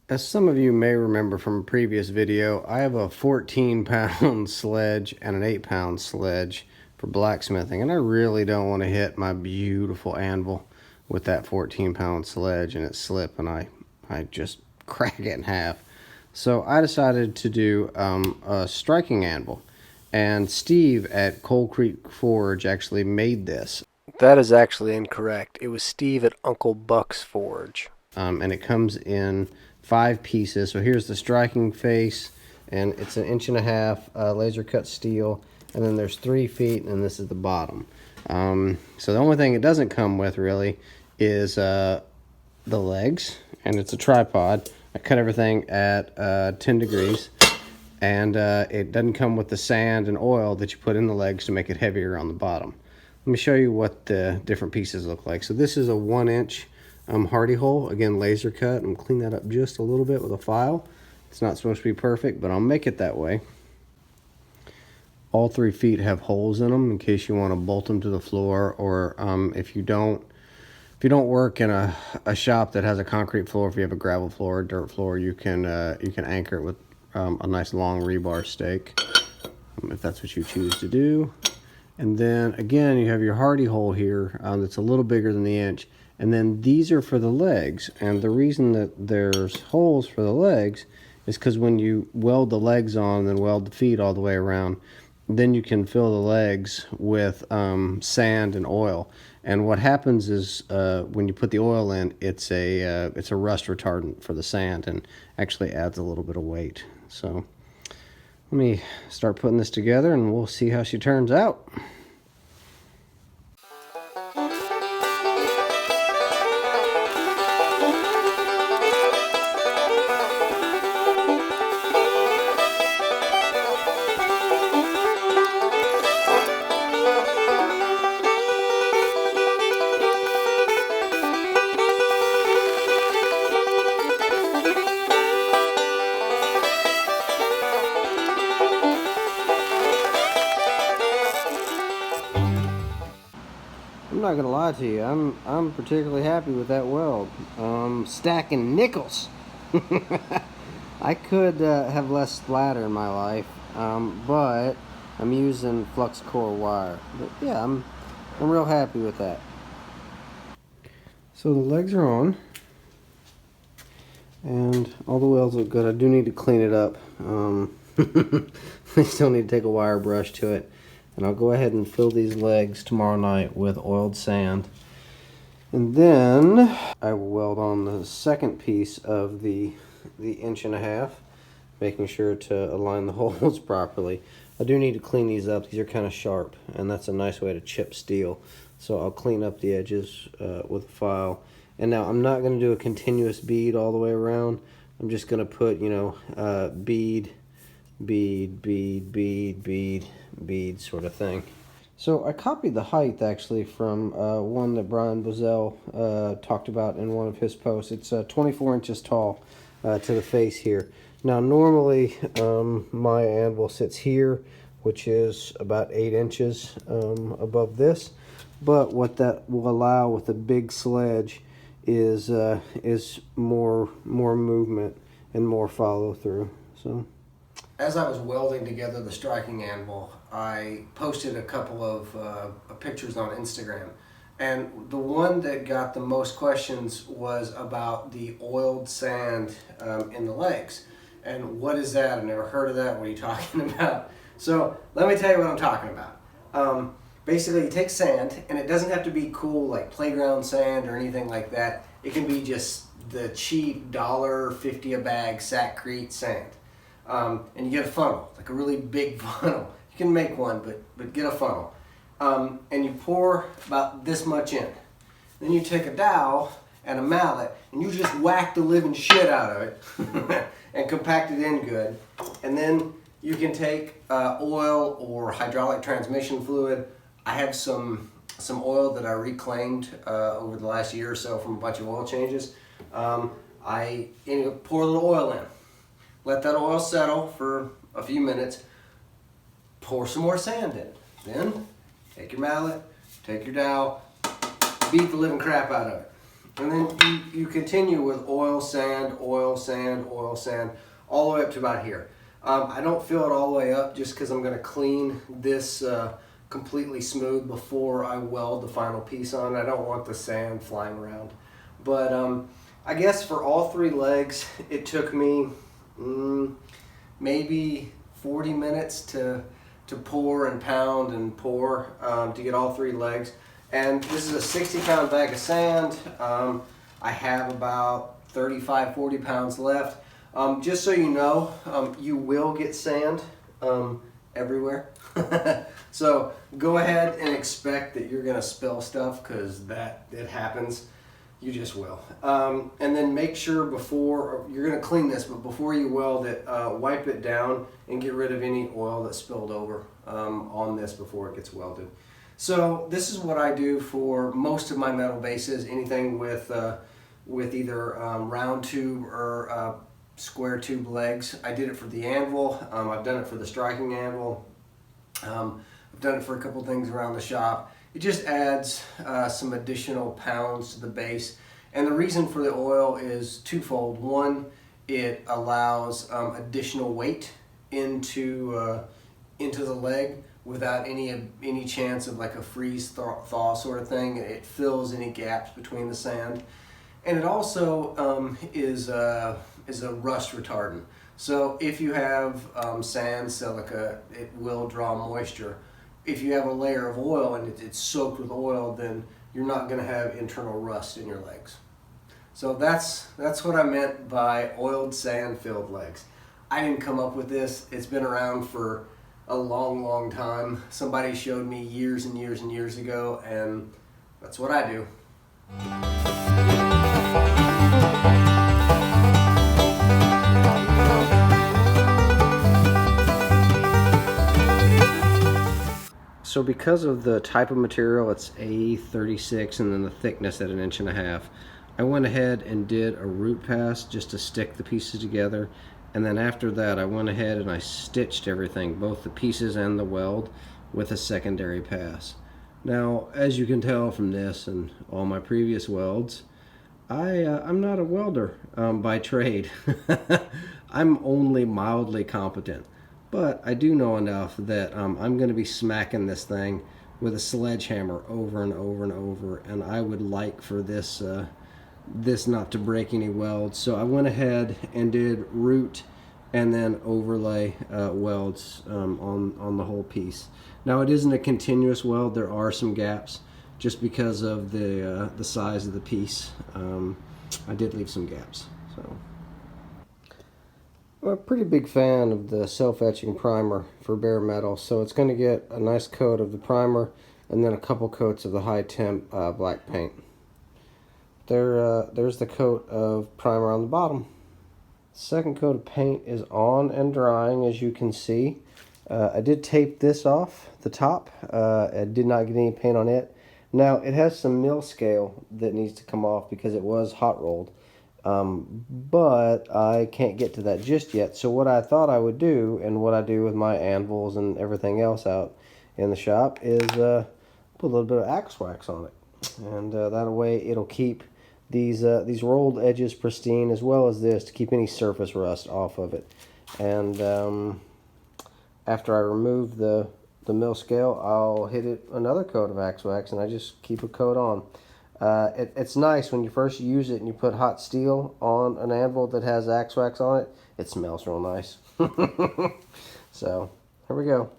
As some of you may remember from a previous video, I have a 14-pound sledge and an 8-pound sledge for blacksmithing, and I really don't want to hit my beautiful anvil with that 14-pound sledge and it slip and I just crack it in half. So I decided to do a striking anvil, and Steve at Coal Creek Forge actually made this. That is actually incorrect. It was Steve at Uncle Buck's Forge. And it comes in 5 pieces. So here's the striking face, and it's 1.5 inch laser cut steel, and then there's 3 feet, and this is the bottom. So the only thing it doesn't come with really is the legs, and it's a tripod. I cut everything at 10 degrees, and it doesn't come with the sand and oil that you put in the legs to make it heavier on the bottom. Let me show you what the different pieces look like. So this is a 1-inch hardy hole, again laser cut. I'm clean that up just a little bit with a file. It's not supposed to be perfect, but I'll make it that way. All 3 feet have holes in them in case you want to bolt them to the floor, or if you don't work in a shop that has a concrete floor, if you have a gravel floor or dirt floor, you can anchor it with a nice long rebar stake, if that's what you choose to do. And then again, you have your hardy hole here that's a little bigger than the inch. And then these are for the legs. And the reason that there's holes for the legs is because when you weld the legs on and then weld the feet all the way around, then you can fill the legs with sand and oil. And what happens is when you put the oil in, it's a rust retardant for the sand and actually adds a little bit of weight. So let me start putting this together and we'll see how she turns out. I'm not gonna lie to you, I'm particularly happy with that weld. Stacking nickels. I could have less splatter in my life, but I'm using fluxcore wire. But yeah, I'm real happy with that. So the legs are on, and all the welds look good. I do need to clean it up. I still need to take a wire brush to it. And I'll go ahead and fill these legs tomorrow night with oiled sand. And then I will weld on the second piece of the 1.5 inch, making sure to align the holes properly. I do need to clean these up. These are kind of sharp, and that's a nice way to chip steel. So I'll clean up the edges with a file. And now I'm not going to do a continuous bead all the way around. I'm just going to put, bead, bead, bead, bead, bead, bead sort of thing. So I copied the height actually from one that Brian Bozell talked about in one of his posts. It's 24 inches tall to the face here. Now normally my anvil sits here, which is about 8 inches above this, but what that will allow with a big sledge is more movement and more follow through. So as I was welding together the striking anvil, I posted a couple of pictures on Instagram. And the one that got the most questions was about the oiled sand in the legs. And what is that? I've never heard of that. What are you talking about? So let me tell you what I'm talking about. Basically, you take sand, and it doesn't have to be cool like playground sand or anything like that. It can be just the cheap $1.50 a bag Sackcrete sand. And you get a funnel, like a really big funnel. You can make one, but get a funnel. And you pour about this much in. Then you take a dowel and a mallet, and you just whack the living shit out of it and compact it in good. And then you can take oil or hydraulic transmission fluid. I have some oil that I reclaimed over the last year or so from a bunch of oil changes. I pour a little oil in. Let that oil settle for a few minutes. Pour some more sand in. Then take your mallet, take your dowel, beat the living crap out of it. And then you continue with oil, sand, oil, sand, oil, sand, all the way up to about here. I don't fill it all the way up just because I'm going to clean this completely smooth before I weld the final piece on. I don't want the sand flying around. But I guess for all 3 legs, it took me maybe 40 minutes to pour and pound and pour to get all 3 legs. And this is a 60-pound bag of sand. I have about 35, 40 pounds left. Just so you know, you will get sand everywhere. So go ahead and expect that you're gonna spill stuff, because it happens. You just will. And then make sure before, you're gonna clean this, but before you weld it, wipe it down and get rid of any oil that spilled over on this before it gets welded. So this is what I do for most of my metal bases, anything with either round tube or square tube legs. I did it for the anvil. I've done it for the striking anvil. I've done it for a couple things around the shop. It just adds some additional pounds to the base. And the reason for the oil is twofold. One, it allows additional weight into the leg without any chance of like a freeze thaw sort of thing. It fills any gaps between the sand. And it also is a rust retardant. So if you have sand, silica, it will draw moisture. If you have a layer of oil and it's soaked with oil, then you're not going to have internal rust in your legs. So that's what I meant by oiled sand filled legs. I didn't come up with this. It's been around for a long time. Somebody showed me years and years and years ago, and that's what I do. So because of the type of material, it's A36 and then the thickness at 1.5 inches, I went ahead and did a root pass just to stick the pieces together. And then after that, I went ahead and I stitched everything, both the pieces and the weld, with a secondary pass. Now, as you can tell from this and all my previous welds, I'm not a welder by trade. I'm only mildly competent. But I do know enough that I'm going to be smacking this thing with a sledgehammer over and over and over, and I would like for this not to break any welds. So I went ahead and did root and then overlay welds on the whole piece. Now it isn't a continuous weld. There are some gaps just because of the size of the piece. I did leave some gaps. So. I'm a pretty big fan of the self-etching primer for bare metal, so it's going to get a nice coat of the primer and then a couple coats of the high temp black paint. There's the coat of primer on the bottom. Second coat of paint is on and drying, as you can see. I did tape this off the top. I did not get any paint on it. Now it has some mill scale that needs to come off because it was hot rolled. But I can't get to that just yet. So what I thought I would do, and what I do with my anvils and everything else out in the shop, is put a little bit of axe wax on it, and that way it'll keep these rolled edges pristine, as well as this, to keep any surface rust off of it. And after I remove the mill scale, I'll hit it another coat of axe wax, and I just keep a coat on. It's nice when you first use it and you put hot steel on an anvil that has axe wax on it. It smells real nice. So, here we go.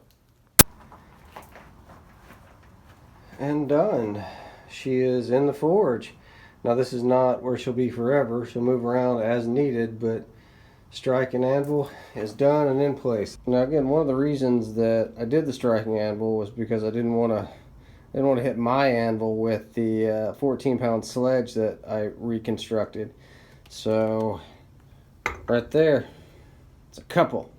And done. She is in the forge. Now this is not where she'll be forever. She'll move around as needed, but striking anvil is done and in place. Now again, one of the reasons that I did the striking anvil was because I didn't want to hit my anvil with the 14-pound sledge that I reconstructed. So right there, it's a couple.